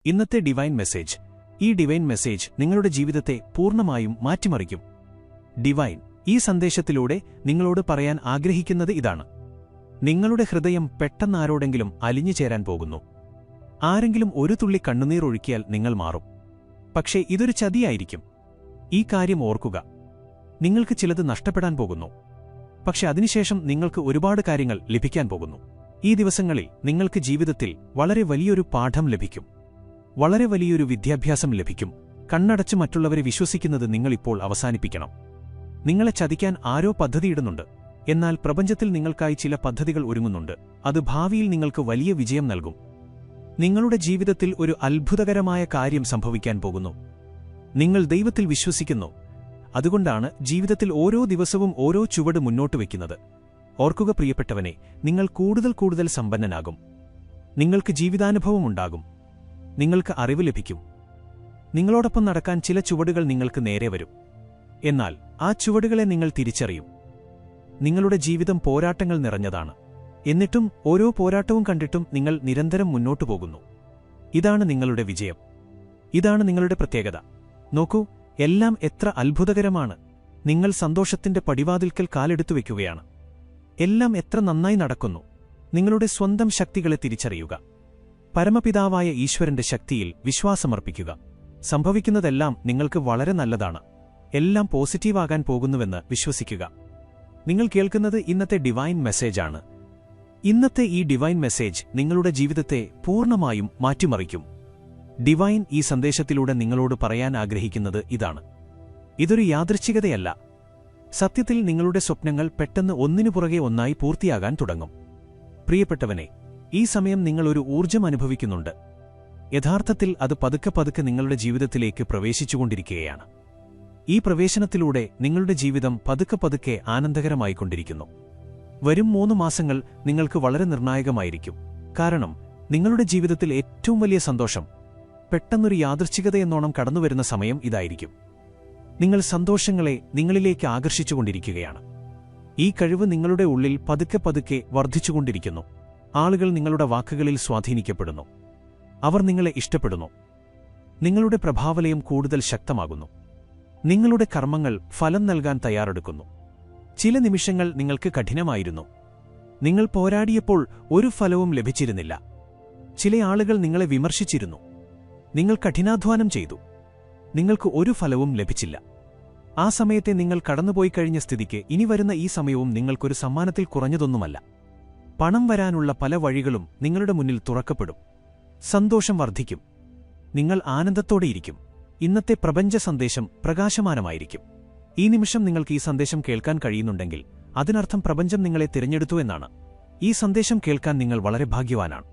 ഇന്നത്തെ divine message. ഈ divine message നിങ്ങളുടെ ജീവിതത്തെ പൂർണ്ണമായും മാറ്റിമറിക്കും. ഡിവൈൻ ഈ സന്ദേശത്തിലൂടെ നിങ്ങളോട് പറയാൻ ആഗ്രഹിക്കുന്നത് ഇതാണ്. നിങ്ങളുടെ ഹൃദയം പെട്ടെന്നാരോടെങ്കിലും അലിഞ്ഞു ചേരാൻ പോകുന്നു. ആരെങ്കിലും ഒരു തുള്ളി കണ്ണുനീർ ഒഴുക്കിയാൽ നിങ്ങൾ മാറും. പക്ഷേ ഇതൊരു ചതിയായിരിക്കും. ഈ കാര്യം ഓർക്കുക. നിങ്ങൾക്ക് ചിലത് നഷ്ടപ്പെടാൻ പോകുന്നു. പക്ഷെ അതിനുശേഷം നിങ്ങൾക്ക് ഒരുപാട് കാര്യങ്ങൾ ലഭിക്കാൻ പോകുന്നു. ഈ ദിവസങ്ങളിൽ നിങ്ങൾക്ക് ജീവിതത്തിൽ വളരെ വലിയൊരു പാഠം ലഭിക്കും. വളരെ വലിയൊരു വിദ്യാഭ്യാസം ലഭിക്കും. കണ്ണടച്ച് മറ്റുള്ളവരെ വിശ്വസിക്കുന്നത് നിങ്ങളിപ്പോൾ അവസാനിപ്പിക്കണം. നിങ്ങളെ ചതിക്കാൻ ആരോ പദ്ധതിയിടുന്നുണ്ട്. എന്നാൽ പ്രപഞ്ചത്തിൽ നിങ്ങൾക്കായി ചില പദ്ധതികൾ ഒരുങ്ങുന്നുണ്ട്. അത് ഭാവിയിൽ നിങ്ങൾക്ക് വലിയ വിജയം നൽകും. നിങ്ങളുടെ ജീവിതത്തിൽ ഒരു അത്ഭുതകരമായ കാര്യം സംഭവിക്കാൻ പോകുന്നു. നിങ്ങൾ ദൈവത്തിൽ വിശ്വസിക്കുന്നു. അതുകൊണ്ടാണ് ജീവിതത്തിൽ ഓരോ ദിവസവും ഓരോ ചുവട് മുന്നോട്ട് വയ്ക്കുന്നത്. ഓർക്കുക പ്രിയപ്പെട്ടവനെ, നിങ്ങൾ കൂടുതൽ സമ്പന്നനാകും. നിങ്ങൾക്ക് ജീവിതാനുഭവമുണ്ടാകും. നിങ്ങൾക്ക് അറിവ് ലഭിക്കും. നിങ്ങളോടൊപ്പം നടക്കാൻ ചില ചുവടുകൾ നിങ്ങൾക്ക് നേരെ വരും. എന്നാൽ ആ ചുവടുകളെ നിങ്ങൾ തിരിച്ചറിയും. നിങ്ങളുടെ ജീവിതം പോരാട്ടങ്ങൾ നിറഞ്ഞതാണ്. എന്നിട്ടും ഓരോ പോരാട്ടവും കണ്ടിട്ടും നിങ്ങൾ നിരന്തരം മുന്നോട്ടു പോകുന്നു. ഇതാണ് നിങ്ങളുടെ വിജയം. ഇതാണ് നിങ്ങളുടെ പ്രത്യേകത. നോക്കൂ, എല്ലാം എത്ര അത്ഭുതകരമാണ്. നിങ്ങൾ സന്തോഷത്തിന്റെ പടിവാതിൽക്കൽ കാലെടുത്തു വയ്ക്കുകയാണ്. എല്ലാം എത്ര നന്നായി നടക്കുന്നു. നിങ്ങളുടെ സ്വന്തം ശക്തികളെ തിരിച്ചറിയുക. പരമപിതാവായ ഈശ്വരന്റെ ശക്തിയിൽ വിശ്വാസമർപ്പിക്കുക. സംഭവിക്കുന്നതെല്ലാം നിങ്ങൾക്ക് വളരെ നല്ലതാണ്. എല്ലാം പോസിറ്റീവാകാൻ പോകുന്നുവെന്ന് വിശ്വസിക്കുക. നിങ്ങൾ കേൾക്കുന്നത് ഇന്നത്തെ ഡിവൈൻ മെസ്സേജാണ്. ഇന്നത്തെ ഈ ഡിവൈൻ മെസ്സേജ് നിങ്ങളുടെ ജീവിതത്തെ പൂർണ്ണമായും മാറ്റിമറിക്കും. ഡിവൈൻ ഈ സന്ദേശത്തിലൂടെ നിങ്ങളോട് പറയാൻ ആഗ്രഹിക്കുന്നത് ഇതാണ്. ഇതൊരു യാദൃച്ഛികതയല്ല. സത്യത്തിൽ നിങ്ങളുടെ സ്വപ്നങ്ങൾ പെട്ടെന്ന് ഒന്നിനു പുറകെ ഒന്നായി പൂർത്തിയാകാൻ തുടങ്ങും. പ്രിയപ്പെട്ടവനെ, ഈ സമയം നിങ്ങളൊരു ഊർജ്ജം അനുഭവിക്കുന്നുണ്ട്. യഥാർത്ഥത്തിൽ അത് പതുക്കെ നിങ്ങളുടെ ജീവിതത്തിലേക്ക് പ്രവേശിച്ചുകൊണ്ടിരിക്കുകയാണ്. ഈ പ്രവേശനത്തിലൂടെ നിങ്ങളുടെ ജീവിതം പതുക്കെ ആനന്ദകരമായിക്കൊണ്ടിരിക്കുന്നു. വരും 3 മാസങ്ങൾ നിങ്ങൾക്ക് വളരെ നിർണായകമായിരിക്കും. കാരണം നിങ്ങളുടെ ജീവിതത്തിൽ ഏറ്റവും വലിയ സന്തോഷം പെട്ടെന്നൊരു യാദൃച്ഛികതയെന്നോണം കടന്നുവരുന്ന സമയം ഇതായിരിക്കും. നിങ്ങൾ സന്തോഷങ്ങളെ നിങ്ങളിലേക്ക് ആകർഷിച്ചുകൊണ്ടിരിക്കുകയാണ്. ഈ കഴിവ് നിങ്ങളുടെ ഉള്ളിൽ പതുക്കെ വർദ്ധിച്ചുകൊണ്ടിരിക്കുന്നു. ആളുകൾ നിങ്ങളുടെ വാക്കുകളിൽ സ്വാധീനിക്കപ്പെടുന്നു. അവർ നിങ്ങളെ ഇഷ്ടപ്പെടുന്നു. നിങ്ങളുടെ പ്രഭാവലയം കൂടുതൽ ശക്തമാകുന്നു. നിങ്ങളുടെ കർമ്മങ്ങൾ ഫലം നൽകാൻ തയ്യാറെടുക്കുന്നു. ചില നിമിഷങ്ങൾ നിങ്ങൾക്ക് കഠിനമായിരുന്നു. നിങ്ങൾ പോരാടിയപ്പോൾ ഒരു ഫലവും ലഭിച്ചിരുന്നില്ല. ചില ആളുകൾ നിങ്ങളെ വിമർശിച്ചിരുന്നു. നിങ്ങൾ കഠിനാധ്വാനം ചെയ്തു. നിങ്ങൾക്ക് ഒരു ഫലവും ലഭിച്ചില്ല. ആ സമയത്തെ നിങ്ങൾ കടന്നുപോയി കഴിഞ്ഞ സ്ഥിതിക്ക് ഇനി വരുന്ന ഈ സമയവും നിങ്ങൾക്കൊരു സമ്മാനത്തിൽ കുറഞ്ഞതൊന്നുമല്ല. പണം വരാനുള്ള പല വഴികളും നിങ്ങളുടെ മുന്നിൽ തുറക്കപ്പെടും. സന്തോഷം വർദ്ധിക്കും. നിങ്ങൾ ആനന്ദത്തോടെയിരിക്കും. ഇന്നത്തെ പ്രപഞ്ച സന്ദേശം പ്രകാശമാനമായിരിക്കും. ഈ നിമിഷം നിങ്ങൾക്ക് ഈ സന്ദേശം കേൾക്കാൻ കഴിയുന്നുണ്ടെങ്കിൽ അതിനർത്ഥം പ്രപഞ്ചം നിങ്ങളെ തിരഞ്ഞെടുത്തു എന്നാണ്. ഈ സന്ദേശം കേൾക്കാൻ നിങ്ങൾ വളരെ ഭാഗ്യവാനാണ്.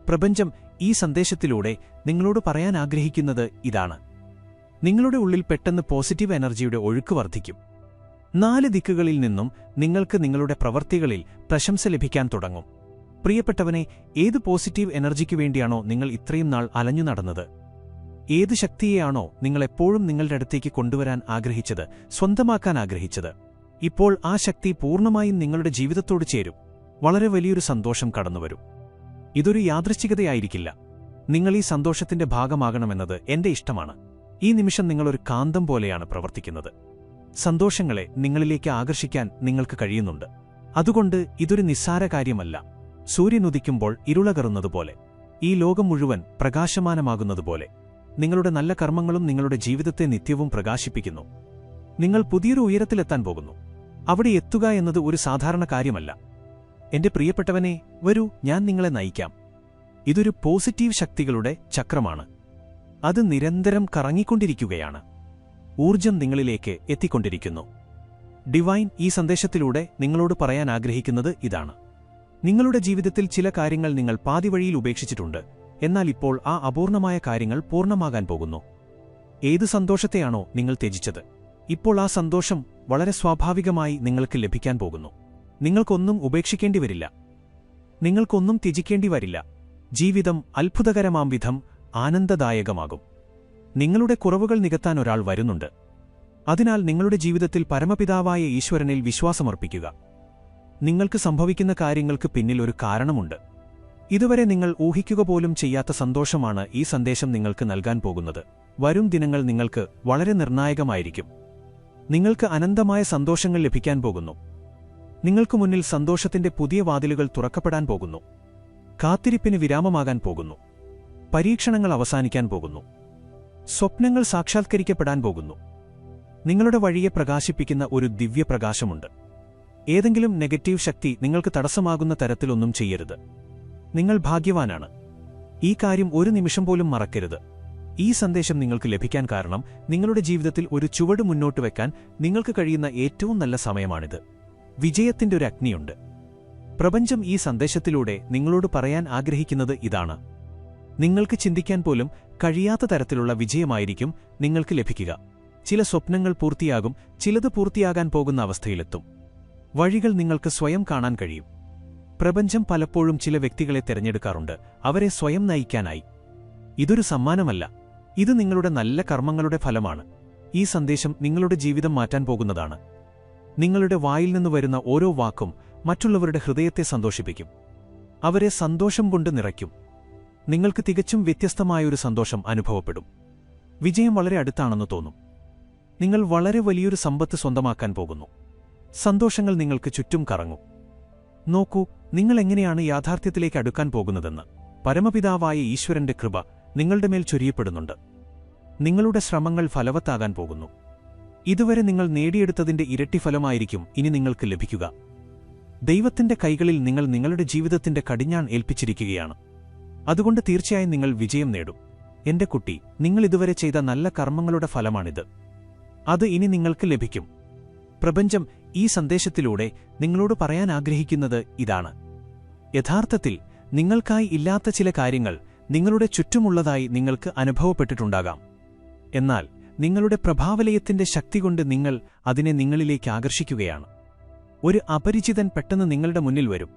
പ്രപഞ്ചം ഈ സന്ദേശത്തിലൂടെ നിങ്ങളോട് പറയാൻ ആഗ്രഹിക്കുന്നത് ഇതാണ്. നിങ്ങളുടെ ഉള്ളിൽ പെട്ടെന്ന് പോസിറ്റീവ് എനർജിയുടെ ഒഴുക്ക് വർദ്ധിക്കും. 4 ദിക്കുകളിൽ നിന്നും നിങ്ങൾക്ക് നിങ്ങളുടെ പ്രവൃത്തികളിൽ പ്രശംസ ലഭിക്കാൻ തുടങ്ങും. പ്രിയപ്പെട്ടവനെ, ഏത് പോസിറ്റീവ് എനർജിക്കു വേണ്ടിയാണോ നിങ്ങൾ ഇത്രയും നാൾ അലഞ്ഞു നടന്നത്? ഏത് ശക്തിയെയാണോ നിങ്ങളെപ്പോഴും നിങ്ങളുടെ അടുത്തേക്ക് കൊണ്ടുവരാൻ ആഗ്രഹിച്ചത്, സ്വന്തമാക്കാൻ ആഗ്രഹിച്ചത്? ഇപ്പോൾ ആ ശക്തി പൂർണ്ണമായും നിങ്ങളുടെ ജീവിതത്തോട് ചേരും. വളരെ വലിയൊരു സന്തോഷം കടന്നുവരും. ഇതൊരു യാദൃശ്ചികതയായിരിക്കില്ല. നിങ്ങൾ ഈ സന്തോഷത്തിന്റെ ഭാഗമാകണമെന്നത് എന്റെ ഇഷ്ടമാണ്. ഈ നിമിഷം നിങ്ങളൊരു കാന്തം പോലെയാണ് പ്രവർത്തിക്കുന്നത്. സന്തോഷങ്ങളെ നിങ്ങളിലേക്ക് ആകർഷിക്കാൻ നിങ്ങൾക്ക് കഴിയുന്നുണ്ട്. അതുകൊണ്ട് ഇതൊരു നിസ്സാര കാര്യമല്ല. സൂര്യനുദിക്കുമ്പോൾ ഇരുളകറുന്നതുപോലെ, ഈ ലോകം മുഴുവൻ പ്രകാശമാനമാകുന്നതുപോലെ, നിങ്ങളുടെ നല്ല കർമ്മങ്ങളും നിങ്ങളുടെ ജീവിതത്തെ നിത്യവും പ്രകാശിപ്പിക്കുന്നു. നിങ്ങൾ പുതിയൊരു ഉയരത്തിലെത്താൻ പോകുന്നു. അവിടെ എത്തുക എന്നത് ഒരു സാധാരണ കാര്യമല്ല. എന്റെ പ്രിയപ്പെട്ടവനെ, വരൂ, ഞാൻ നിങ്ങളെ നയിക്കാം. ഇതൊരു പോസിറ്റീവ് ശക്തികളുടെ ചക്രമാണ്. അത് നിരന്തരം കറങ്ങിക്കൊണ്ടിരിക്കുകയാണ്. ഊർജം നിങ്ങളിലേക്ക് എത്തിക്കൊണ്ടിരിക്കുന്നു. ഡിവൈൻ ഈ സന്ദേശത്തിലൂടെ നിങ്ങളോട് പറയാൻ ആഗ്രഹിക്കുന്നത് ഇതാണ്. നിങ്ങളുടെ ജീവിതത്തിൽ ചില കാര്യങ്ങൾ നിങ്ങൾ പാതിവഴിയിൽ ഉപേക്ഷിച്ചിട്ടുണ്ട്. എന്നാൽ ഇപ്പോൾ ആ അപൂർണമായ കാര്യങ്ങൾ പൂർണ്ണമാകാൻ പോകുന്നു. ഏത് സന്തോഷത്തെയാണോ നിങ്ങൾ ത്യജിച്ചത്, ഇപ്പോൾ ആ സന്തോഷം വളരെ സ്വാഭാവികമായി നിങ്ങൾക്ക് ലഭിക്കാൻ പോകുന്നു. നിങ്ങൾക്കൊന്നും ഉപേക്ഷിക്കേണ്ടി വരില്ല. നിങ്ങൾക്കൊന്നും ത്യജിക്കേണ്ടി വരില്ല. ജീവിതം അത്ഭുതകരമാം വിധം ആനന്ദദായകമാകും. നിങ്ങളുടെ കുറവുകൾ നികത്താൻ ഒരാൾ വരുന്നുണ്ട്. അതിനാൽ നിങ്ങളുടെ ജീവിതത്തിൽ പരമപിതാവായ ഈശ്വരനിൽ വിശ്വാസമർപ്പിക്കുക. നിങ്ങൾക്ക് സംഭവിക്കുന്ന കാര്യങ്ങൾക്ക് പിന്നിൽ ഒരു കാരണമുണ്ട്. ഇതുവരെ നിങ്ങൾ ഊഹിക്കുക പോലും ചെയ്യാത്ത സന്തോഷമാണ് ഈ സന്ദേശം നിങ്ങൾക്ക് നൽകാൻ പോകുന്നത്. വരും ദിനങ്ങൾ നിങ്ങൾക്ക് വളരെ നിർണായകമായിരിക്കും. നിങ്ങൾക്ക് അനന്തമായ സന്തോഷങ്ങൾ ലഭിക്കാൻ പോകുന്നു. നിങ്ങൾക്ക് മുന്നിൽ സന്തോഷത്തിന്റെ പുതിയ വാതിലുകൾ തുറക്കപ്പെടാൻ പോകുന്നു. കാത്തിരിപ്പിന് വിരാമമാകാൻ പോകുന്നു. പരീക്ഷണങ്ങൾ അവസാനിക്കാൻ പോകുന്നു. സ്വപ്നങ്ങൾ സാക്ഷാത്കരിക്കപ്പെടാൻ പോകുന്നു. നിങ്ങളുടെ വഴിയെ പ്രകാശിപ്പിക്കുന്ന ഒരു ദിവ്യപ്രകാശമുണ്ട്. ഏതെങ്കിലും നെഗറ്റീവ് ശക്തി നിങ്ങൾക്ക് തടസ്സമാകുന്ന തരത്തിലൊന്നും ചെയ്യരുത്. നിങ്ങൾ ഭാഗ്യവാനാണ്. ഈ കാര്യം ഒരു നിമിഷം പോലും മറക്കരുത്. ഈ സന്ദേശം നിങ്ങൾക്ക് ലഭിക്കാൻ കാരണം നിങ്ങളുടെ ജീവിതത്തിൽ ഒരു ചുവട് മുന്നോട്ട് വെക്കാൻ നിങ്ങൾക്ക് കഴിയുന്ന ഏറ്റവും നല്ല സമയമാണിത്. വിജയത്തിന്റെ ഒരു അഗ്നിയുണ്ട്. പ്രപഞ്ചം ഈ സന്ദേശത്തിലൂടെ നിങ്ങളോട് പറയാൻ ആഗ്രഹിക്കുന്നത് ഇതാണ്. നിങ്ങൾക്ക് ചിന്തിക്കാൻ പോലും കഴിയാത്ത തരത്തിലുള്ള വിജയമായിരിക്കും നിങ്ങൾക്ക് ലഭിക്കുക. ചില സ്വപ്നങ്ങൾ പൂർത്തിയാകും, ചിലത് പൂർത്തിയാകാൻ പോകുന്ന അവസ്ഥയിലെത്തും. വഴികൾ നിങ്ങൾക്ക് സ്വയം കാണാൻ കഴിയും. പ്രപഞ്ചം പലപ്പോഴും ചില വ്യക്തികളെ തിരഞ്ഞെടുക്കാറുണ്ട്, അവരെ സ്വയം നയിക്കാനായി. ഇതൊരു സമ്മാനമല്ല, ഇത് നിങ്ങളുടെ നല്ല കർമ്മങ്ങളുടെ ഫലമാണ്. ഈ സന്ദേശം നിങ്ങളുടെ ജീവിതം മാറ്റാൻ പോകുന്നതാണ്. നിങ്ങളുടെ വായിൽ നിന്ന് വരുന്ന ഓരോ വാക്കും മറ്റുള്ളവരുടെ ഹൃദയത്തെ സന്തോഷിപ്പിക്കും. അവരെ സന്തോഷം കൊണ്ട് നിറയ്ക്കും. നിങ്ങൾക്ക് തികച്ചും വ്യത്യസ്തമായൊരു സന്തോഷം അനുഭവപ്പെടും. വിജയം വളരെ അടുത്താണെന്ന് തോന്നും. നിങ്ങൾ വളരെ വലിയൊരു സമ്പത്ത് സ്വന്തമാക്കാൻ പോകുന്നു. സന്തോഷങ്ങൾ നിങ്ങൾക്ക് ചുറ്റും കറങ്ങും. നോക്കൂ, നിങ്ങൾ എങ്ങനെയാണ് യാഥാർത്ഥ്യത്തിലേക്ക് അടുക്കാൻ പോകുന്നതെന്ന്. പരമപിതാവായ ഈശ്വരന്റെ കൃപ നിങ്ങളുടെ മേൽ ചൊരിയപ്പെടുന്നുണ്ട്. നിങ്ങളുടെ ശ്രമങ്ങൾ ഫലവത്താകാൻ പോകുന്നു. ഇതുവരെ നിങ്ങൾ നേടിയെടുത്തതിന്റെ ഇരട്ടി ഫലമായിരിക്കും ഇനി നിങ്ങൾക്ക് ലഭിക്കുക. ദൈവത്തിന്റെ കൈകളിൽ നിങ്ങൾ നിങ്ങളുടെ ജീവിതത്തിന്റെ കടിഞ്ഞാൺ ഏൽപ്പിച്ചിരിക്കുകയാണ്. അതുകൊണ്ട് തീർച്ചയായും നിങ്ങൾ വിജയം നേടും. എന്റെ കുട്ടി, നിങ്ങൾ ഇതുവരെ ചെയ്ത നല്ല കർമ്മങ്ങളുടെ ഫലമാണിത്. അത് ഇനി നിങ്ങൾക്ക് ലഭിക്കും. പ്രപഞ്ചം ഈ സന്ദേശത്തിലൂടെ നിങ്ങളോട് പറയാൻ ആഗ്രഹിക്കുന്നത് ഇതാണ്. യഥാർത്ഥത്തിൽ നിങ്ങൾക്കായി ഇല്ലാത്ത ചില കാര്യങ്ങൾ നിങ്ങളുടെ ചുറ്റുമുള്ളതായി നിങ്ങൾക്ക് അനുഭവപ്പെട്ടിട്ടുണ്ടാകാം. എന്നാൽ നിങ്ങളുടെ പ്രഭാവലയത്തിന്റെ ശക്തി കൊണ്ട് നിങ്ങൾ അതിനെ നിങ്ങളിലേക്ക് ആകർഷിക്കുകയാണ്. ഒരു അപരിചിതൻ പെട്ടെന്ന് നിങ്ങളുടെ മുന്നിൽ വരും.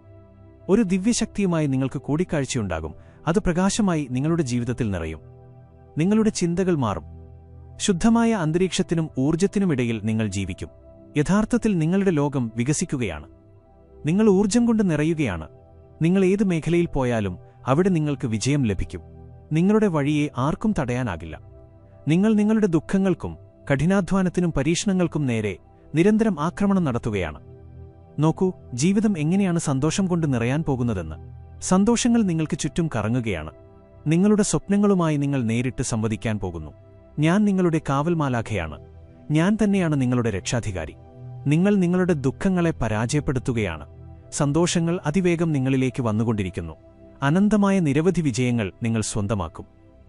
ഒരു ദിവ്യശക്തിയുമായി നിങ്ങൾക്ക് കൂടിക്കാഴ്ചയുണ്ടാകും. അത് പ്രകാശമായി നിങ്ങളുടെ ജീവിതത്തിൽ നിറയും. നിങ്ങളുടെ ചിന്തകൾ മാറും. ശുദ്ധമായ അന്തരീക്ഷത്തിനും ഊർജ്ജത്തിനുമിടയിൽ നിങ്ങൾ ജീവിക്കും. യഥാർത്ഥത്തിൽ നിങ്ങളുടെ ലോകം വികസിക്കുകയാണ്. നിങ്ങൾ ഊർജ്ജം കൊണ്ട് നിറയുകയാണ്. നിങ്ങൾ ഏത് മേഖലയിൽ പോയാലും അവിടെ നിങ്ങൾക്ക് വിജയം ലഭിക്കും. നിങ്ങളുടെ വഴിയെ ആർക്കും തടയാനാകില്ല. നിങ്ങൾ നിങ്ങളുടെ ദുഃഖങ്ങൾക്കും കഠിനാധ്വാനത്തിനും പരീക്ഷണങ്ങൾക്കും നേരെ നിരന്തരം ആക്രമണം നടത്തുകയാണ്. നോക്കൂ, ജീവിതം എങ്ങനെയാണ് സന്തോഷം കൊണ്ട് നിറയാൻ പോകുന്നതെന്ന്. സന്തോഷങ്ങൾ നിങ്ങൾക്ക് ചുറ്റും കറങ്ങുകയാണ്. നിങ്ങളുടെ സ്വപ്നങ്ങളുമായി നിങ്ങൾ നേരിട്ട് സംവദിക്കാൻ പോകുന്നു. ഞാൻ നിങ്ങളുടെ കാവൽമാലാഖയാണ്. ഞാൻ തന്നെയാണ് നിങ്ങളുടെ രക്ഷാധികാരി. നിങ്ങൾ നിങ്ങളുടെ ദുഃഖങ്ങളെ പരാജയപ്പെടുത്തുകയാണ്. സന്തോഷങ്ങൾ അതിവേഗം നിങ്ങളിലേക്ക് വന്നുകൊണ്ടിരിക്കുന്നു. അനന്തമായ നിരവധി വിജയങ്ങൾ നിങ്ങൾ സ്വന്തമാക്കും.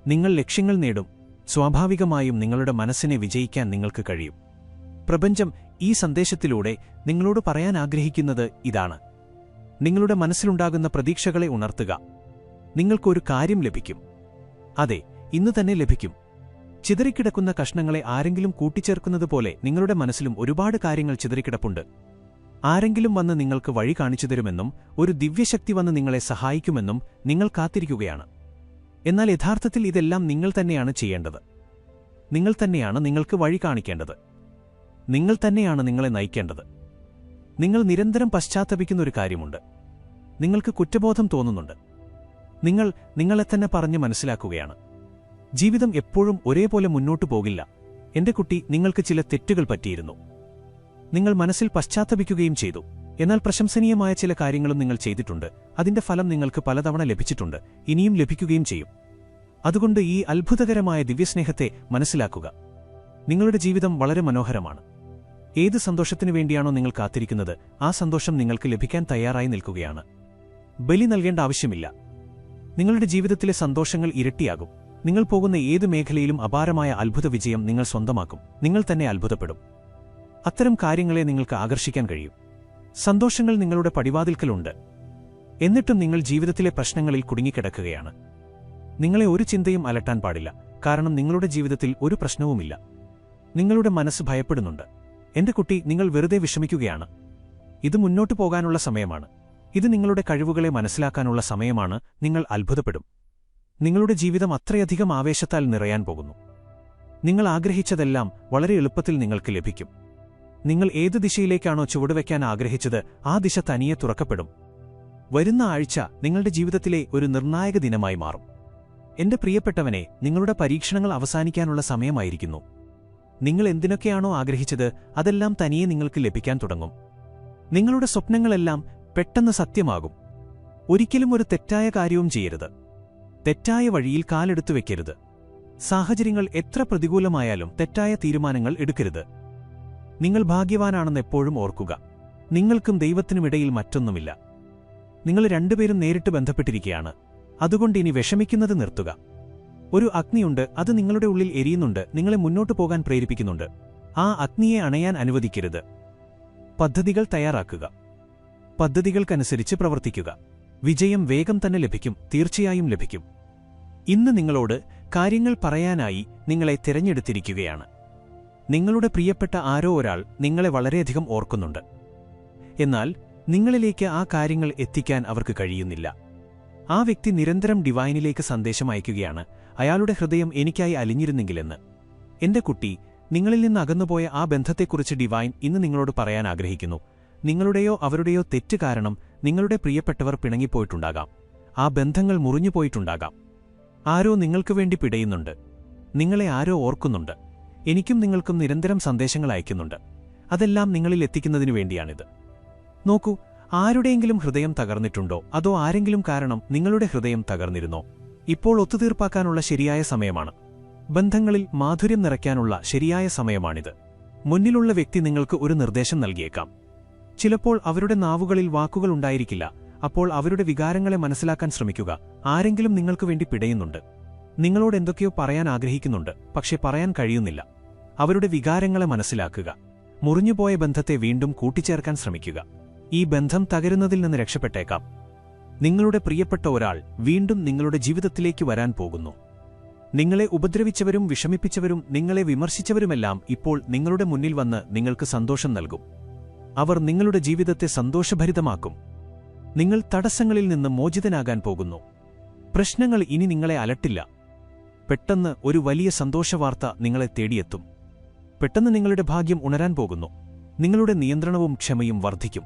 നിങ്ങൾ ലക്ഷ്യങ്ങൾ നേടും. സ്വാഭാവികമായും നിങ്ങളുടെ മനസ്സിനെ വിജയിക്കാൻ നിങ്ങൾക്ക് കഴിയും. പ്രപഞ്ചം ഈ സന്ദേശത്തിലൂടെ നിങ്ങളോട് പറയാൻ ആഗ്രഹിക്കുന്നത് ഇതാണ്. നിങ്ങളുടെ മനസ്സിലുണ്ടാകുന്ന പ്രതീക്ഷകളെ ഉണർത്തുക. നിങ്ങൾക്കൊരു കാര്യം ലഭിക്കും. അതെ, ഇന്ന് തന്നെ ലഭിക്കും. ചിതറിക്കിടക്കുന്ന കഷ്ണങ്ങളെ ആരെങ്കിലും കൂട്ടിച്ചേർക്കുന്നതുപോലെ നിങ്ങളുടെ മനസ്സിലും ഒരുപാട് കാര്യങ്ങൾ ചിതറിക്കിടപ്പുണ്ട്. ആരെങ്കിലും വന്ന് നിങ്ങൾക്ക് വഴി കാണിച്ചു തരുമെന്നും ഒരു ദിവ്യശക്തി വന്ന് നിങ്ങളെ സഹായിക്കുമെന്നും നിങ്ങൾ കാത്തിരിക്കുകയാണ്. എന്നാൽ യഥാർത്ഥത്തിൽ ഇതെല്ലാം നിങ്ങൾ തന്നെയാണ് ചെയ്യേണ്ടത്. നിങ്ങൾ തന്നെയാണ് നിങ്ങൾക്ക് വഴി കാണിക്കേണ്ടത്. നിങ്ങൾ തന്നെയാണ് നിങ്ങളെ നയിക്കേണ്ടത്. നിങ്ങൾ നിരന്തരം പശ്ചാത്തപിക്കുന്നൊരു കാര്യമുണ്ട്. നിങ്ങൾക്ക് കുറ്റബോധം തോന്നുന്നുണ്ട്. നിങ്ങൾ നിങ്ങളെ തന്നെ പറഞ്ഞ് മനസ്സിലാക്കുകയാണ്. ജീവിതം എപ്പോഴും ഒരേപോലെ മുന്നോട്ടു പോകില്ല. എന്റെ കുട്ടി, നിങ്ങൾക്ക് ചില തെറ്റുകൾ പറ്റിയിരുന്നു. നിങ്ങൾ മനസ്സിൽ പശ്ചാത്തപിക്കുകയും ചെയ്തു. എന്നാൽ പ്രശംസനീയമായ ചില കാര്യങ്ങളും നിങ്ങൾ ചെയ്തിട്ടുണ്ട്. അതിന്റെ ഫലം നിങ്ങൾക്ക് പലതവണ ലഭിച്ചിട്ടുണ്ട്, ഇനിയും ലഭിക്കുകയും ചെയ്യും. അതുകൊണ്ട് ഈ അത്ഭുതകരമായ ദിവ്യസ്നേഹത്തെ മനസ്സിലാക്കുക. നിങ്ങളുടെ ജീവിതം വളരെ മനോഹരമാണ്. ഏത് സന്തോഷത്തിനു വേണ്ടിയാണോ നിങ്ങൾ കാത്തിരിക്കുന്നത്, ആ സന്തോഷം നിങ്ങൾക്ക് ലഭിക്കാൻ തയ്യാറായി നിൽക്കുകയാണ്. ബലി നൽകേണ്ട ആവശ്യമില്ല. നിങ്ങളുടെ ജീവിതത്തിലെ സന്തോഷങ്ങൾ ഇരട്ടിയാകും. നിങ്ങൾ പോകുന്ന ഏത് മേഖലയിലും അപാരമായ അത്ഭുത വിജയം നിങ്ങൾ സ്വന്തമാക്കും. നിങ്ങൾ തന്നെ അത്ഭുതപ്പെടും. അത്തരം കാര്യങ്ങളെ നിങ്ങൾക്ക് ആകർഷിക്കാൻ കഴിയും. സന്തോഷങ്ങൾ നിങ്ങളുടെ പടിവാതിൽക്കലുണ്ട്. എന്നിട്ടും നിങ്ങൾ ജീവിതത്തിലെ പ്രശ്നങ്ങളിൽ കുടുങ്ങിക്കിടക്കുകയാണ്. നിങ്ങളെ ഒരു ചിന്തയും അലട്ടാൻ പാടില്ല. കാരണം നിങ്ങളുടെ ജീവിതത്തിൽ ഒരു പ്രശ്നവുമില്ല. നിങ്ങളുടെ മനസ്സ് ഭയപ്പെടുന്നുണ്ട്. എന്റെ കുട്ടി, നിങ്ങൾ വെറുതെ വിഷമിക്കുകയാണ്. ഇത് മുന്നോട്ടു പോകാനുള്ള സമയമാണ്. ഇത് നിങ്ങളുടെ കഴിവുകളെ മനസ്സിലാക്കാനുള്ള സമയമാണ്. നിങ്ങൾ അത്ഭുതപ്പെടും. നിങ്ങളുടെ ജീവിതം അത്രയധികം ആവേശത്താൽ നിറയാൻ പോകുന്നു. നിങ്ങൾ ആഗ്രഹിച്ചതെല്ലാം വളരെ എളുപ്പത്തിൽ നിങ്ങൾക്ക് ലഭിക്കും. നിങ്ങൾ ഏത് ദിശയിലേക്കാണോ ചുവടുവെക്കാൻ ആഗ്രഹിച്ചത്, ആ ദിശ തനിയെ തുറക്കപ്പെടും. വരുന്ന ആഴ്ച നിങ്ങളുടെ ജീവിതത്തിലെ ഒരു നിർണായക ദിനമായി മാറും. എന്റെ പ്രിയപ്പെട്ടവനെ, നിങ്ങളുടെ പരീക്ഷണങ്ങൾ അവസാനിക്കാനുള്ള സമയമായിരിക്കുന്നു. നിങ്ങൾ എന്തിനൊക്കെയാണോ ആഗ്രഹിച്ചത് അതെല്ലാം തനിയെ നിങ്ങൾക്ക് ലഭിക്കാൻ തുടങ്ങും. നിങ്ങളുടെ സ്വപ്നങ്ങളെല്ലാം പെട്ടെന്ന് സത്യമാകും. ഒരിക്കലും ഒരു തെറ്റായ കാര്യവും ചെയ്യരുത്. തെറ്റായ വഴിയിൽ കാലെടുത്തു വെക്കരുത്. സാഹചര്യങ്ങൾ എത്ര പ്രതികൂലമായാലും തെറ്റായ തീരുമാനങ്ങൾ എടുക്കരുത്. നിങ്ങൾ ഭാഗ്യവാനാണെന്ന് എപ്പോഴും ഓർക്കുക. നിങ്ങൾക്കും ദൈവത്തിനുമിടയിൽ മറ്റൊന്നുമില്ല. നിങ്ങൾ രണ്ടുപേരും നേരിട്ട് ബന്ധപ്പെട്ടിരിക്കുകയാണ്. അതുകൊണ്ട് ഇനി വിഷമിക്കുന്നത് നിർത്തുക. ഒരു അഗ്നിയുണ്ട്, അത് നിങ്ങളുടെ ഉള്ളിൽ എരിയുന്നുണ്ട്, നിങ്ങളെ മുന്നോട്ടു പോകാൻ പ്രേരിപ്പിക്കുന്നുണ്ട്. ആ അഗ്നിയെ അണയാൻ അനുവദിക്കരുത്. പദ്ധതികൾ തയ്യാറാക്കുക. പദ്ധതികൾക്കനുസരിച്ച് പ്രവർത്തിക്കുക. വിജയം വേഗം തന്നെ ലഭിക്കും, തീർച്ചയായും ലഭിക്കും. ഇന്ന് നിങ്ങളോട് കാര്യങ്ങൾ പറയാനായി നിങ്ങളെ തിരഞ്ഞെടുത്തിരിക്കുകയാണ്. നിങ്ങളുടെ പ്രിയപ്പെട്ട ആരോ ഒരാൾ നിങ്ങളെ വളരെയധികം ഓർക്കുന്നുണ്ട്. എന്നാൽ നിങ്ങളിലേക്ക് ആ കാര്യങ്ങൾ എത്തിക്കാൻ അവർക്ക് കഴിയുന്നില്ല. ആ വ്യക്തി നിരന്തരം ഡിവൈനിലേക്ക് സന്ദേശം അയക്കുകയാണ്, അയാളുടെ ഹൃദയം എനിക്കായി അലിഞ്ഞിരുന്നെങ്കിലെന്ന്. എന്റെ കുട്ടി, നിങ്ങളിൽ നിന്ന് അകന്നുപോയ ആ ബന്ധത്തെക്കുറിച്ച് ഡിവൈൻ ഇന്ന് നിങ്ങളോട് പറയാൻ ആഗ്രഹിക്കുന്നു. നിങ്ങളുടെയോ അവരുടെയോ തെറ്റ് കാരണം നിങ്ങളുടെ പ്രിയപ്പെട്ടവർ പിണങ്ങിപ്പോയിട്ടുണ്ടാകാം. ആ ബന്ധങ്ങൾ മുറിഞ്ഞുപോയിട്ടുണ്ടാകാം. ആരോ നിങ്ങൾക്ക് വേണ്ടി പിടയുന്നുണ്ട്. നിങ്ങളെ ആരോ ഓർക്കുന്നുണ്ട്. എനിക്കും നിങ്ങൾക്കും നിരന്തരം സന്ദേശങ്ങൾ അയക്കുന്നുണ്ട്. അതെല്ലാം നിങ്ങളിൽ എത്തിക്കുന്നതിനു വേണ്ടിയാണിത്. നോക്കൂ, ആരുടെയെങ്കിലും ഹൃദയം തകർന്നിട്ടുണ്ടോ, അതോ ആരെങ്കിലും കാരണം നിങ്ങളുടെ ഹൃദയം തകർന്നിരുന്നോ? ഇപ്പോൾ ഒത്തുതീർപ്പാക്കാനുള്ള ശരിയായ സമയമാണ്. ബന്ധങ്ങളിൽ മാധുര്യം നിറയ്ക്കാനുള്ള ശരിയായ സമയമാണിത്. മുന്നിലുള്ള വ്യക്തി നിങ്ങൾക്ക് ഒരു നിർദ്ദേശം നൽകിയേക്കാം. ചിലപ്പോൾ അവരുടെ നാവുകളിൽ വാക്കുകൾ ഉണ്ടായിരിക്കില്ല. അപ്പോൾ അവരുടെ വികാരങ്ങളെ മനസ്സിലാക്കാൻ ശ്രമിക്കുക. ആരെങ്കിലും നിങ്ങൾക്ക് വേണ്ടി പിടയുന്നുണ്ട്. നിങ്ങളോട് എന്തൊക്കെയോ പറയാൻ ആഗ്രഹിക്കുന്നുണ്ട്, പക്ഷെ പറയാൻ കഴിയുന്നില്ല. അവരുടെ വികാരങ്ങളെ മനസ്സിലാക്കുക. മുറിഞ്ഞുപോയ ബന്ധത്തെ വീണ്ടും കൂട്ടിച്ചേർക്കാൻ ശ്രമിക്കുക. ഈ ബന്ധം തകരുന്നതിൽ നിന്ന് രക്ഷപ്പെട്ടേക്കാം. നിങ്ങളുടെ പ്രിയപ്പെട്ട ഒരാൾ വീണ്ടും നിങ്ങളുടെ ജീവിതത്തിലേക്ക് വരാൻ പോകുന്നു. നിങ്ങളെ ഉപദ്രവിച്ചവരും വിഷമിപ്പിച്ചവരും നിങ്ങളെ വിമർശിച്ചവരുമെല്ലാം ഇപ്പോൾ നിങ്ങളുടെ മുന്നിൽ വന്ന് നിങ്ങൾക്ക് സന്തോഷം നൽകും. അവർ നിങ്ങളുടെ ജീവിതത്തെ സന്തോഷഭരിതമാക്കും. നിങ്ങൾ തടസ്സങ്ങളിൽ നിന്ന് മോചിതനാകാൻ പോകുന്നു. പ്രശ്നങ്ങൾ ഇനി നിങ്ങളെ അലട്ടില്ല. പെട്ടെന്ന് ഒരു വലിയ സന്തോഷവാർത്ത നിങ്ങളെ തേടിയെത്തും. പെട്ടെന്ന് നിങ്ങളുടെ ഭാഗ്യം ഉണരാൻ പോകുന്നു. നിങ്ങളുടെ നിയന്ത്രണവും ക്ഷമയും വർദ്ധിക്കും.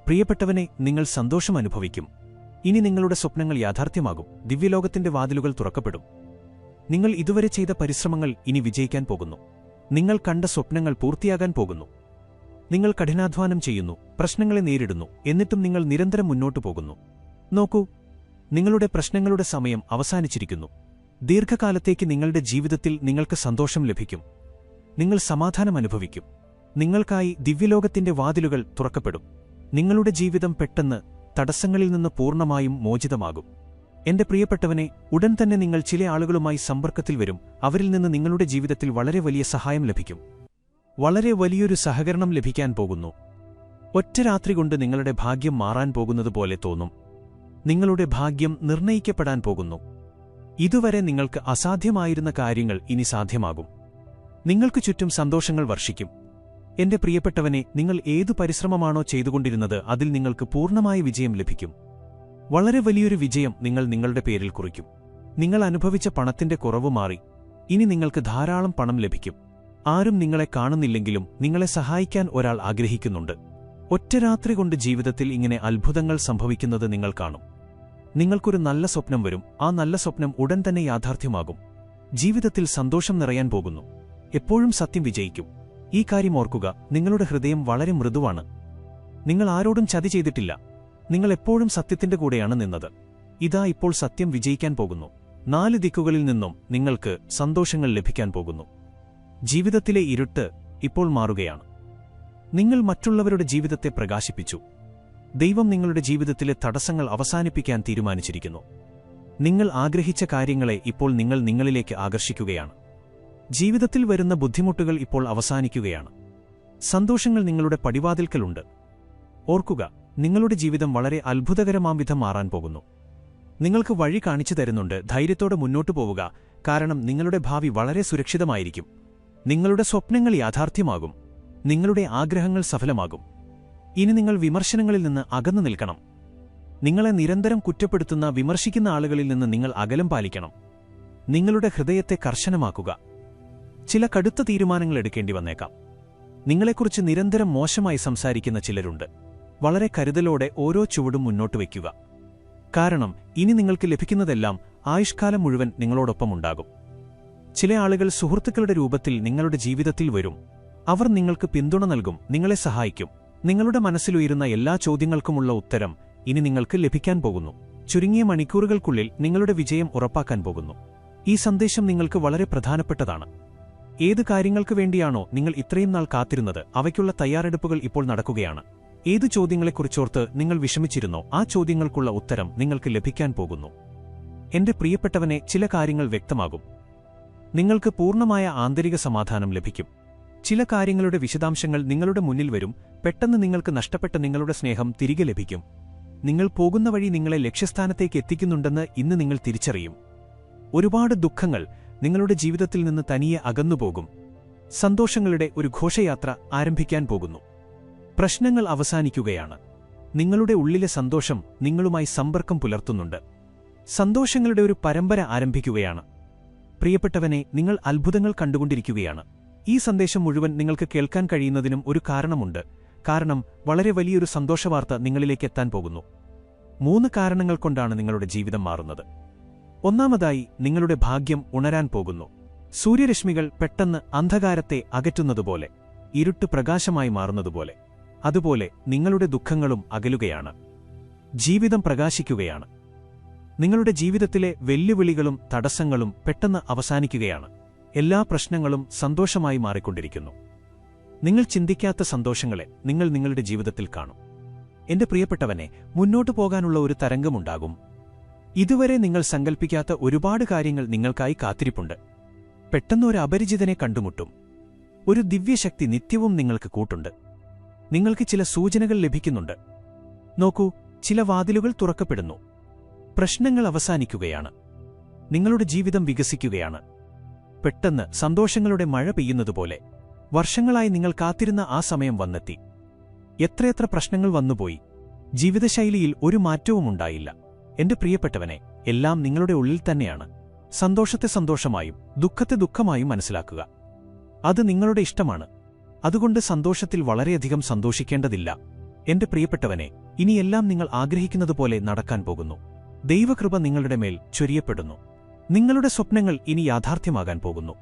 പ്രിയപ്പെട്ടവനെ, നിങ്ങൾ സന്തോഷം അനുഭവിക്കും. ഇനി നിങ്ങളുടെ സ്വപ്നങ്ങൾ യാഥാർത്ഥ്യമാകും. ദിവ്യലോകത്തിന്റെ വാതിലുകൾ തുറക്കപ്പെടും. നിങ്ങൾ ഇതുവരെ ചെയ്ത പരിശ്രമങ്ങൾ ഇനി വിജയിക്കാൻ പോകുന്നു. നിങ്ങൾ കണ്ട സ്വപ്നങ്ങൾ പൂർത്തിയാകാൻ പോകുന്നു. നിങ്ങൾ കഠിനാധ്വാനം ചെയ്യുന്നു, പ്രശ്നങ്ങളെ നേരിടുന്നു, എന്നിട്ടും നിങ്ങൾ നിരന്തരം മുന്നോട്ടു പോകുന്നു. നോക്കൂ, നിങ്ങളുടെ പ്രശ്നങ്ങളുടെ സമയം അവസാനിച്ചിരിക്കുന്നു. ദീർഘകാലത്തേക്ക് നിങ്ങളുടെ ജീവിതത്തിൽ നിങ്ങൾക്ക് സന്തോഷം ലഭിക്കും. നിങ്ങൾ സമാധാനം അനുഭവിക്കും. നിങ്ങൾക്കായി ദിവ്യലോകത്തിന്റെ വാതിലുകൾ തുറക്കപ്പെടും. നിങ്ങളുടെ ജീവിതം പെട്ടെന്ന് തടസ്സങ്ങളിൽ നിന്ന് പൂർണ്ണമായും മോചിതമാകും. എന്റെ പ്രിയപ്പെട്ടവനെ, ഉടൻ തന്നെ നിങ്ങൾ ചില ആളുകളുമായി സമ്പർക്കത്തിൽ വരും. അവരിൽ നിന്ന് നിങ്ങളുടെ ജീവിതത്തിൽ വളരെ വലിയ സഹായം ലഭിക്കും. വളരെ വലിയൊരു സഹകരണം ലഭിക്കാൻ പോകുന്നു. ഒറ്റ രാത്രി കൊണ്ട് നിങ്ങളുടെ ഭാഗ്യം മാറാൻ പോകുന്നതുപോലെ തോന്നും. നിങ്ങളുടെ ഭാഗ്യം നിർണയിക്കപ്പെടാൻ പോകുന്നു. ഇതുവരെ നിങ്ങൾക്ക് അസാധ്യമായിരുന്ന കാര്യങ്ങൾ ഇനി സാധ്യമാകും. നിങ്ങൾക്ക് ചുറ്റും സന്തോഷങ്ങൾ വർഷിക്കും. എന്റെ പ്രിയപ്പെട്ടവനെ, നിങ്ങൾ ഏതു പരിശ്രമമാണോ ചെയ്തുകൊണ്ടിരുന്നത് അതിൽ നിങ്ങൾക്ക് പൂർണ്ണമായ വിജയം ലഭിക്കും. വളരെ വലിയൊരു വിജയം നിങ്ങൾ നിങ്ങളുടെ പേരിൽ കുറിക്കും. നിങ്ങൾ അനുഭവിച്ച പണത്തിന്റെ കുറവ് മാറി. ഇനി നിങ്ങൾക്ക് ധാരാളം പണം ലഭിക്കും. ആരും നിങ്ങളെ കാണുന്നില്ലെങ്കിലും നിങ്ങളെ സഹായിക്കാൻ ഒരാൾ ആഗ്രഹിക്കുന്നുണ്ട്. ഒറ്റ രാത്രി കൊണ്ട് ജീവിതത്തിൽ ഇങ്ങനെ അത്ഭുതങ്ങൾ സംഭവിക്കുന്നത് നിങ്ങൾ കാണും. നിങ്ങൾക്കൊരു നല്ല സ്വപ്നം വരും. ആ നല്ല സ്വപ്നം ഉടൻ തന്നെ യാഥാർത്ഥ്യമാകും. ജീവിതത്തിൽ സന്തോഷം നിറയാൻ പോകുന്നു. എപ്പോഴും സത്യം വിജയിക്കും. ഈ കാര്യം ഓർക്കുക, നിങ്ങളുടെ ഹൃദയം വളരെ മൃദുവാണ്. നിങ്ങൾ ആരോടും ചതി ചെയ്തിട്ടില്ല. നിങ്ങൾ എപ്പോഴും സത്യത്തിന്റെ കൂടെയാണ് നിന്നത്. ഇതാ ഇപ്പോൾ സത്യം വിജയിക്കാൻ പോകുന്നു. 4 ദിക്കുകളിൽ നിന്നും നിങ്ങൾക്ക് സന്തോഷങ്ങൾ ലഭിക്കാൻ പോകുന്നു. ജീവിതത്തിലെ ഇരുട്ട് ഇപ്പോൾ മാറുകയാണ്. നിങ്ങൾ മറ്റുള്ളവരുടെ ജീവിതത്തെ പ്രകാശിപ്പിച്ചു. ദൈവം നിങ്ങളുടെ ജീവിതത്തിലെ തടസ്സങ്ങൾ അവസാനിപ്പിക്കാൻ തീരുമാനിച്ചിരിക്കുന്നു. നിങ്ങൾ ആഗ്രഹിച്ച കാര്യങ്ങളെ ഇപ്പോൾ നിങ്ങൾ നിങ്ങളിലേക്ക് ആകർഷിക്കുകയാണ്. ജീവിതത്തിൽ വരുന്ന ബുദ്ധിമുട്ടുകൾ ഇപ്പോൾ അവസാനിക്കുകയാണ്. സന്തോഷങ്ങൾ നിങ്ങളുടെ പടിവാതിൽക്കലുണ്ട്. ഓർക്കുക, നിങ്ങളുടെ ജീവിതം വളരെ അത്ഭുതകരമാംവിധം മാറാൻ പോകുന്നു. നിങ്ങൾക്ക് വഴി കാണിച്ചു തരുന്നുണ്ട്. ധൈര്യത്തോടെ മുന്നോട്ടു പോവുക, കാരണം നിങ്ങളുടെ ഭാവി വളരെ സുരക്ഷിതമായിരിക്കും. നിങ്ങളുടെ സ്വപ്നങ്ങൾ യാഥാർത്ഥ്യമാകും. നിങ്ങളുടെ ആഗ്രഹങ്ങൾ സഫലമാകും. ഇനി നിങ്ങൾ വിമർശനങ്ങളിൽ നിന്ന് അകന്നു നിൽക്കണം. നിങ്ങളെ നിരന്തരം കുറ്റപ്പെടുത്തുന്ന വിമർശിക്കുന്ന ആളുകളിൽ നിന്ന് നിങ്ങൾ അകലം പാലിക്കണം. നിങ്ങളുടെ ഹൃദയത്തെ കർശനമാക്കുക. ചില കടുത്ത തീരുമാനങ്ങൾ എടുക്കേണ്ടി വന്നേക്കാം. നിങ്ങളെക്കുറിച്ച് നിരന്തരം മോശമായി സംസാരിക്കുന്ന ചിലരുണ്ട്. വളരെ കരുതലോടെ ഓരോ ചുവടും മുന്നോട്ട് വയ്ക്കുക. കാരണം ഇനി നിങ്ങൾക്ക് ലഭിക്കുന്നതെല്ലാം ആയുഷ്കാലം മുഴുവൻ നിങ്ങളോടൊപ്പമുണ്ടാകും. ചില ആളുകൾ സുഹൃത്തുക്കളുടെ രൂപത്തിൽ നിങ്ങളുടെ ജീവിതത്തിൽ വരും. അവർ നിങ്ങൾക്ക് പിന്തുണ നൽകും, നിങ്ങളെ സഹായിക്കും. നിങ്ങളുടെ മനസ്സിലുയരുന്ന എല്ലാ ചോദ്യങ്ങൾക്കുമുള്ള ഉത്തരം ഇനി നിങ്ങൾക്ക് ലഭിക്കാൻ പോകുന്നു. ചുരുങ്ങിയ മണിക്കൂറുകൾക്കുള്ളിൽ നിങ്ങളുടെ വിജയം ഉറപ്പാക്കാൻ പോകുന്നു. ഈ സന്ദേശം നിങ്ങൾക്ക് വളരെ പ്രധാനപ്പെട്ടതാണ്. ഏത് കാര്യങ്ങൾക്ക് വേണ്ടിയാണോ നിങ്ങൾ ഇത്രയും നാൾ കാത്തിരുന്നത്, അവയ്ക്കുള്ള തയ്യാറെടുപ്പുകൾ ഇപ്പോൾ നടക്കുകയാണ്. ഏത് ചോദ്യങ്ങളെക്കുറിച്ചോർത്ത് നിങ്ങൾ വിഷമിച്ചിരുന്നോ, ആ ചോദ്യങ്ങൾക്കുള്ള ഉത്തരം നിങ്ങൾക്ക് ലഭിക്കാൻ പോകുന്നു. എന്റെ പ്രിയപ്പെട്ടവനെ, ചില കാര്യങ്ങൾ വ്യക്തമാകും. നിങ്ങൾക്ക് പൂർണ്ണമായ ആന്തരിക സമാധാനം ലഭിക്കും. ചില കാര്യങ്ങളുടെ വിശദാംശങ്ങൾ നിങ്ങളുടെ മുന്നിൽ വരും. പെട്ടെന്ന് നിങ്ങൾക്ക് നഷ്ടപ്പെട്ട നിങ്ങളുടെ സ്നേഹം തിരികെ ലഭിക്കും. നിങ്ങൾ പോകുന്ന വഴി നിങ്ങളെ ലക്ഷ്യസ്ഥാനത്തേക്ക് എത്തിക്കുന്നുണ്ടെന്ന് ഇന്ന് നിങ്ങൾ തിരിച്ചറിയും. ഒരുപാട് ദുഃഖങ്ങൾ നിങ്ങളുടെ ജീവിതത്തിൽ നിന്ന് തനിയെ അകന്നുപോകും. സന്തോഷങ്ങളുടെ ഒരു ഘോഷയാത്ര ആരംഭിക്കാൻ പോകുന്നു. പ്രശ്നങ്ങൾ അവസാനിക്കുകയാണ്. നിങ്ങളുടെ ഉള്ളിലെ സന്തോഷം നിങ്ങളുമായി സമ്പർക്കം പുലർത്തുന്നുണ്ട്. സന്തോഷങ്ങളുടെ ഒരു പരമ്പര ആരംഭിക്കുകയാണ്. പ്രിയപ്പെട്ടവനെ, നിങ്ങൾ അത്ഭുതങ്ങൾ കണ്ടുകൊണ്ടിരിക്കുകയാണ്. ഈ സന്ദേശം മുഴുവൻ നിങ്ങൾക്ക് കേൾക്കാൻ കഴിയുന്നതിനും ഒരു കാരണമുണ്ട്. കാരണം വളരെ വലിയൊരു സന്തോഷവാർത്ത നിങ്ങളിലേക്ക് എത്താൻ പോകുന്നു. 3 കാരണങ്ങൾ കൊണ്ടാണ് നിങ്ങളുടെ ജീവിതം മാറുന്നത്. ഒന്നാമതായി, നിങ്ങളുടെ ഭാഗ്യം ഉണരാൻ പോകുന്നു. സൂര്യരശ്മികൾ പെട്ടെന്ന് അന്ധകാരത്തെ അകറ്റുന്നതുപോലെ, ഇരുട്ട് പ്രകാശമായി മാറുന്നതുപോലെ, അതുപോലെ നിങ്ങളുടെ ദുഃഖങ്ങളും അകലുകയാണ്. ജീവിതം പ്രകാശിക്കുകയാണ്. നിങ്ങളുടെ ജീവിതത്തിലെ വെല്ലുവിളികളും തടസ്സങ്ങളും പെട്ടെന്ന് അവസാനിക്കുകയാണ്. എല്ലാ പ്രശ്നങ്ങളും സന്തോഷമായി മാറിക്കൊണ്ടിരിക്കുന്നു. നിങ്ങൾ ചിന്തിക്കാത്ത സന്തോഷങ്ങളെ നിങ്ങൾ നിങ്ങളുടെ ജീവിതത്തിൽ കാണും. എന്റെ പ്രിയപ്പെട്ടവനെ, മുന്നോട്ടു പോകാനുള്ള ഒരു തരംഗമുണ്ടാകും. ഇതുവരെ നിങ്ങൾ സങ്കൽപ്പിക്കാത്ത ഒരുപാട് കാര്യങ്ങൾ നിങ്ങൾക്കായി കാത്തിരിപ്പുണ്ട്. പെട്ടെന്നൊരു അപരിചിതനെ കണ്ടുമുട്ടും. ഒരു ദിവ്യശക്തി നിത്യവും നിങ്ങൾക്ക് കൂട്ടുണ്ട്. നിങ്ങൾക്ക് ചില സൂചനകൾ ലഭിക്കുന്നുണ്ട്. നോക്കൂ, ചില വാതിലുകൾ തുറക്കപ്പെടുന്നു. പ്രശ്നങ്ങൾ അവസാനിക്കുകയാണ്. നിങ്ങളുടെ ജീവിതം വികസിക്കുകയാണ്. പെട്ടെന്ന് സന്തോഷങ്ങളുടെ മഴ പെയ്യുന്നതുപോലെ വർഷങ്ങളായി നിങ്ങൾ കാത്തിരുന്ന ആ സമയം വന്നെത്തി. എത്രയെത്ര പ്രശ്നങ്ങൾ വന്നുപോയി. ജീവിതശൈലിയിൽ ഒരു മാറ്റവുമുണ്ടായില്ല. എന്റെ പ്രിയപ്പെട്ടവനെ, എല്ലാം നിങ്ങളുടെ ഉള്ളിൽ തന്നെയാണ്. സന്തോഷത്തെ സന്തോഷമായും ദുഃഖത്തെ ദുഃഖമായും മനസ്സിലാക്കുക. അത് നിങ്ങളുടെ ഇഷ്ടമാണ്. അതുകൊണ്ട് സന്തോഷത്തിൽ വളരെയധികം സന്തോഷിക്കേണ്ടതില്ല. എന്റെ പ്രിയപ്പെട്ടവനെ, ഇനിയെല്ലാം നിങ്ങൾ ആഗ്രഹിക്കുന്നതുപോലെ നടക്കാൻ പോകുന്നു. ദൈവകൃപ നിങ്ങളുടെ മേൽ ചൊരിയപ്പെടുന്നു. നിങ്ങളുടെ സ്വപ്നങ്ങൾ ഇനി യാഥാർത്ഥ്യമാകാൻ പോകുന്നു.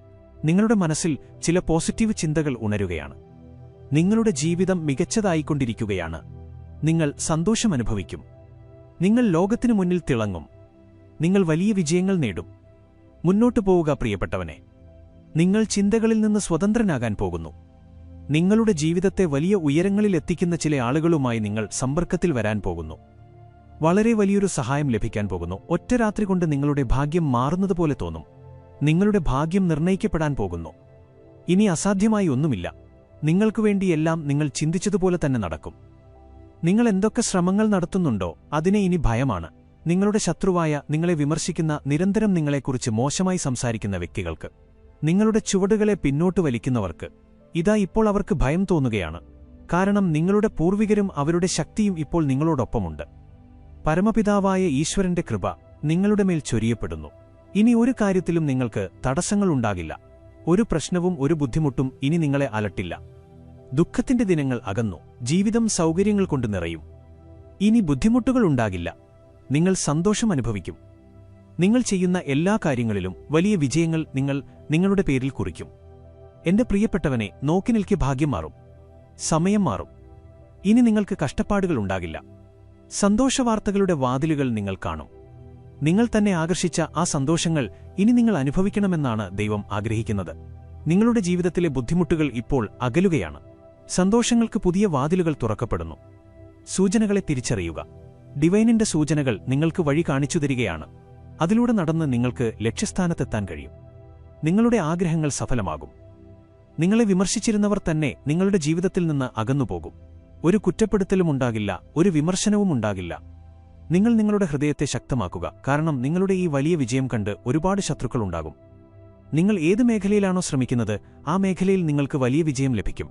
നിങ്ങളുടെ മനസ്സിൽ ചില പോസിറ്റീവ് ചിന്തകൾ ഉണരുകയാണ്. നിങ്ങളുടെ ജീവിതം മികച്ചതായിക്കൊണ്ടിരിക്കുകയാണ്. നിങ്ങൾ സന്തോഷമനുഭവിക്കും. നിങ്ങൾ ലോകത്തിനു മുന്നിൽ തിളങ്ങും. നിങ്ങൾ വലിയ വിജയങ്ങൾ നേടും. മുന്നോട്ടു പോവുക പ്രിയപ്പെട്ടവനെ. നിങ്ങൾ ചിന്തകളിൽ നിന്ന് സ്വതന്ത്രനാകാൻ പോകുന്നു. നിങ്ങളുടെ ജീവിതത്തെ വലിയ ഉയരങ്ങളിൽ എത്തിക്കുന്ന ചില ആളുകളുമായി നിങ്ങൾ സമ്പർക്കത്തിൽ വരാൻ പോകുന്നു. വളരെ വലിയൊരു സഹായം ലഭിക്കാൻ പോകുന്നു. ഒറ്റ രാത്രി കൊണ്ട് നിങ്ങളുടെ ഭാഗ്യം മാറുന്നതുപോലെ തോന്നും. നിങ്ങളുടെ ഭാഗ്യം നിർണയിക്കപ്പെടാൻ പോകുന്നു. ഇനി അസാധ്യമായി ഒന്നുമില്ല. നിങ്ങൾക്കുവേണ്ടി എല്ലാം നിങ്ങൾ ചിന്തിച്ചതുപോലെ തന്നെ നടക്കും. നിങ്ങൾ എന്തൊക്കെ ശ്രമങ്ങൾ നടത്തുന്നുണ്ടോ, അതിനെ ഇനി ഭയമാണ്. നിങ്ങളുടെ ശത്രുവായ, നിങ്ങളെ വിമർശിക്കുന്ന, നിരന്തരം നിങ്ങളെക്കുറിച്ച് മോശമായി സംസാരിക്കുന്ന വ്യക്തികൾക്ക്, നിങ്ങളുടെ ചുവടുകളെ പിന്നോട്ട് വലിക്കുന്നവർക്ക്, ഇതാ ഇപ്പോൾ അവർക്ക് ഭയം തോന്നുകയാണ്. കാരണം നിങ്ങളുടെ പൂർവികരും അവരുടെ ശക്തിയും ഇപ്പോൾ നിങ്ങളോടൊപ്പമുണ്ട്. പരമപിതാവായ ഈശ്വരന്റെ കൃപ നിങ്ങളുടെ മേൽ ചൊരിയപ്പെടുന്നു. ഇനി ഒരു കാര്യത്തിലും നിങ്ങൾക്ക് തടസ്സങ്ങളുണ്ടാകില്ല. ഒരു പ്രശ്നവും ഒരു ബുദ്ധിമുട്ടും ഇനി നിങ്ങളെ അലട്ടില്ല. ദുഃഖത്തിന്റെ ദിനങ്ങൾ അകന്നു. ജീവിതം സൗകര്യങ്ങൾ കൊണ്ട് നിറയും. ഇനി ബുദ്ധിമുട്ടുകൾ ഉണ്ടാകില്ല. നിങ്ങൾ സന്തോഷം അനുഭവിക്കും. നിങ്ങൾ ചെയ്യുന്ന എല്ലാ കാര്യങ്ങളിലും വലിയ വിജയങ്ങൾ നിങ്ങൾ നിങ്ങളുടെ പേരിൽ കുറിക്കും. എന്റെ പ്രിയപ്പെട്ടവനെ, നോക്കി നിൽക്കി ഭാഗ്യം മാറും. സമയം മാറും. ഇനി നിങ്ങൾക്ക് കഷ്ടപ്പാടുകൾ ഉണ്ടാകില്ല. സന്തോഷവാർത്തകളുടെ വാതിലുകൾ നിങ്ങൾ കാണും. നിങ്ങൾ തന്നെ ആകർഷിച്ച ആ സന്തോഷങ്ങൾ ഇനി നിങ്ങൾ അനുഭവിക്കണമെന്നാണ് ദൈവം ആഗ്രഹിക്കുന്നത്. നിങ്ങളുടെ ജീവിതത്തിലെ ബുദ്ധിമുട്ടുകൾ ഇപ്പോൾ അകലുകയാണ്. സന്തോഷങ്ങൾക്ക് പുതിയ വാതിലുകൾ തുറക്കപ്പെടുന്നു. സൂചനകളെ തിരിച്ചറിയുക. ഡിവൈനിന്റെ സൂചനകൾ നിങ്ങൾക്ക് വഴി കാണിച്ചു തരികയാണ്. അതിലൂടെ നടന്ന് നിങ്ങൾക്ക് ലക്ഷ്യസ്ഥാനത്തെത്താൻ കഴിയും. നിങ്ങളുടെ ആഗ്രഹങ്ങൾ സഫലമാകും. നിങ്ങളെ വിമർശിച്ചിരുന്നവർ തന്നെ നിങ്ങളുടെ ജീവിതത്തിൽ നിന്ന് അകന്നുപോകും. ഒരു കുറ്റപ്പെടുത്തലും ഉണ്ടാകില്ല. ഒരു വിമർശനവും ഉണ്ടാകില്ല. നിങ്ങൾ നിങ്ങളുടെ ഹൃദയത്തെ ശക്തമാക്കുക. കാരണം നിങ്ങളുടെ ഈ വലിയ വിജയം കണ്ട് ഒരുപാട് ശത്രുക്കളുണ്ടാകും. നിങ്ങൾ ഏത് മേഖലയിലാണോ ശ്രമിക്കുന്നത്, ആ മേഖലയിൽ നിങ്ങൾക്ക് വലിയ വിജയം ലഭിക്കും.